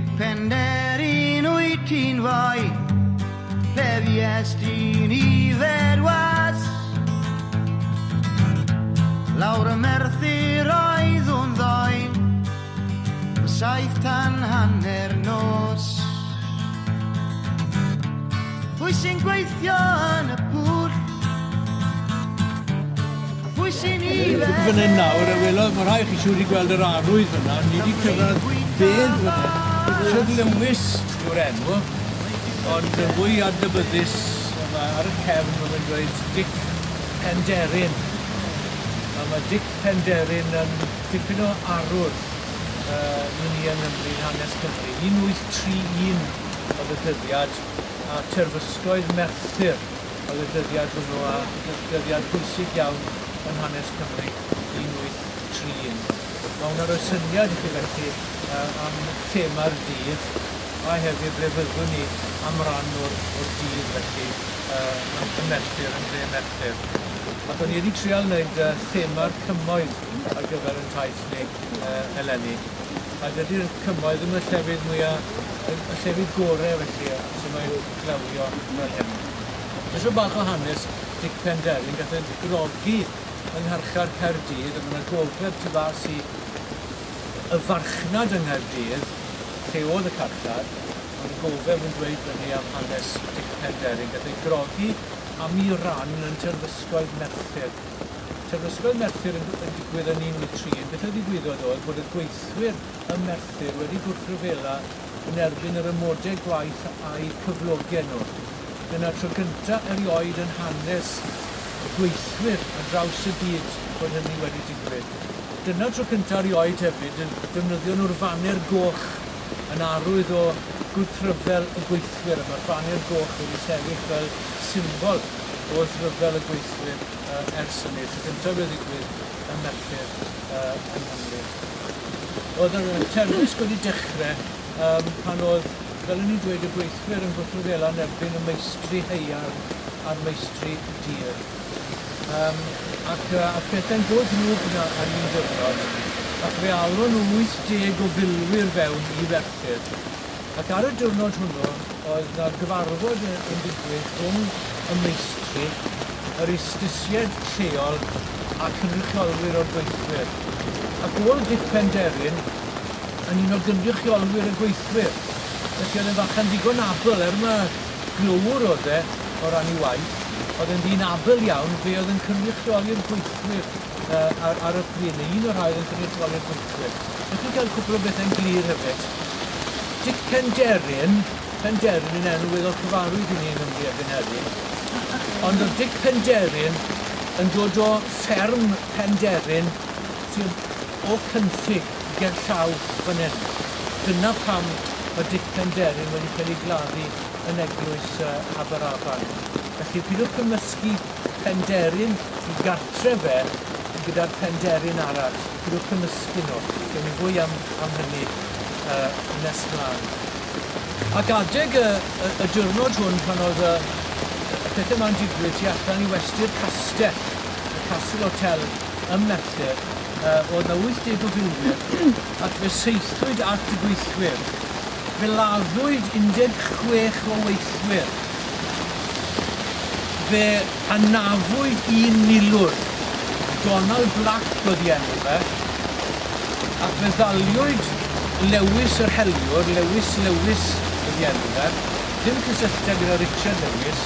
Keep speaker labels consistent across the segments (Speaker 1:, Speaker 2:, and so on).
Speaker 1: Dic Penderyn wyt ti'n fwy, lle fiest i'n ifed was. Lawr y Merthyr oedd o'n ddoen, saith tan hanner nos. Pwy sy'n gweithio yn y pwll? A pwy sy'n ifed?
Speaker 2: Fan hyn nawr, a welo, mae rhai chi siŵr i gweld yr arwydd yna. Ni wedi cyrraedd bedd fan hyn. Richard Lewis yw'r enw, ond yn fwy adnabyddus ar y cefn mae'n dweud Dic Penderyn. A mae Dic Penderyn yn dipyn o arwr yn ni yn ymwneud hanes Cymru. 1831 oedd y dyddiad, a terfysgoedd Merthyr oedd y dyddiad hwnnw, a dyddiad pwysig iawn yn hanes Cymru, 1831. Mae hwnna'n rhoi syniad i chi felly am thema'r dydd, a hefyd ble fyddwn ni am ran o'r dydd felly yn Merthyr, yn dre Merthyr. Ac o'n i wedi trial wneud thema'r cymoedd ar gyfer yn taith ni eleni. A dydy'r cymoedd ddim y llefydd mwyaf, y llefydd gorau felly, sy'n mae'n glawio fel hyn. Jyst o bach o hanes Dic Penderyn, gath e'n grogi yng Ngharchar Caerdydd, a mae'n gofeb tu fas i y farchnad yng Nghaerdydd, lle oedd y carchar, ond y gofeb yn dweud fyny am hanes Dic Penderyn, gath e'n grogi am i ran yn terfysgoedd Merthyr. Terfysgoedd Merthyr yn digwydd yn 1831. Beth oedd digwyddodd oedd bod y gweithwyr y Merthyr wedi gwrthryfela yn erbyn yr ymodau gwaith a'i cyflogen nhw. Dyna tro gyntaf erioed yn hanes gweithwyr ar draws y byd bod hynny wedi digwydd. Dyna tro gyntaf erioed hefyd yn defnyddio nhw'r faner goch yn arwydd o gwrthryfel y gweithwyr. Mae'r faner goch wedi sefyll fel symbol o wrthryfel y gweithwyr ers hynny. Tro gyntaf wedi digwydd yn Merthyr yng Nghymru. Oedd y terfysg wedi dechrau pan oedd, fel ni'n dweud, y gweithwyr yn gwrthryfela yn erbyn y meistri haearn a'r meistri dir. Ac pethau'n bod nhw gyda ar un diwrnod, ac fe alwon nhw 80 o filwyr fewn i Ferthyr. Ac ar y diwrnod hwnnw, oedd na gyfarfod yn digwydd rhwng y meistri, yr istusied lleol a cynrychiolwyr o'r gweithwyr. Ac ôl Dic Penderyn yn un o gynrychiolwyr y gweithwyr. Felly oedd e'n fachan digon abl, mae glwr oedd o ran ei waith, oedd e'n ddyn abl iawn fe oedd yn cynrychioli'r gweithwyr ar y pryd. Un o'r rhai oedd yn cynrychioli'r gweithwyr. Felly chi'n cael cwpl o bethau'n glir hefyd. Dic Penderyn yn enw weddol cyfarwydd i ni yng Nghymru erbyn heddiw. Ond oedd Dic Penderyn yn dod o fferm Penderyn sydd o Cynthig gerllaw fan hyn. Dyna pam mae Dic Penderyn wedi cael ei gladdu yn eglwys Aberafan. Felly pidwch cymysgu Penderyn i gartre fe gyda'r Penderyn arall. Pidwch cymysgu nhw. Dwi'n mynd fwy am hynny nes mlaen. Ac adeg y diwrnod hwn pan oedd y pethau ma'n digwydd tu allan i westy'r castell, y Castle Hotel ym Merthyr, oedd na 80 o filwyr, ac fe seithwyd at y gweithwyr. Fe laddwyd 16 o weithwyr. Fe anafwyd un milwr, Donald Black oedd i enw fe, ac fe ddaliwyd Lewis yr heliwr, Lewis oedd i enw fe, ddim cysylltiad gyda Richard Lewis,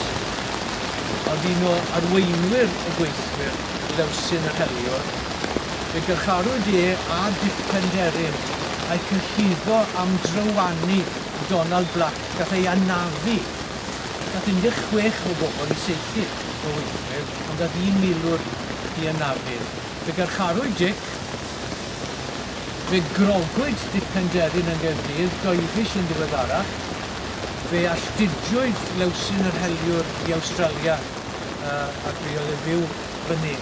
Speaker 2: ond un o arweinwyr y gweithwyr, Lewsin yr heliwr. Fe gyrcharwyd a Dic Penderyn a'i cylliddo am drywanu Donald Black, gath ei anafu. Gath 16 o bobl i seithi o weithwyr, ond gath 1 milwr i anafu. Fe gyrcharwyd Dic, fe grogwyd Dic Penderyn yn Gaerdydd, Doeddish yn ddiweddarach. Fe alltudiwyd Lewsin yr heliwr i Awstralia ac fe oedd yn fyw fyny.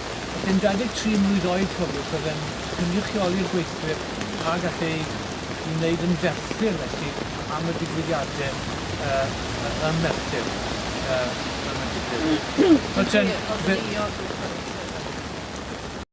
Speaker 2: Yn 23 mlwydd oed cofiwch, oedd e'n cynrychioli'r gweithwyr a gath ei wneud yn Ferthyr felly am y digwyddiadau yn Merthyr.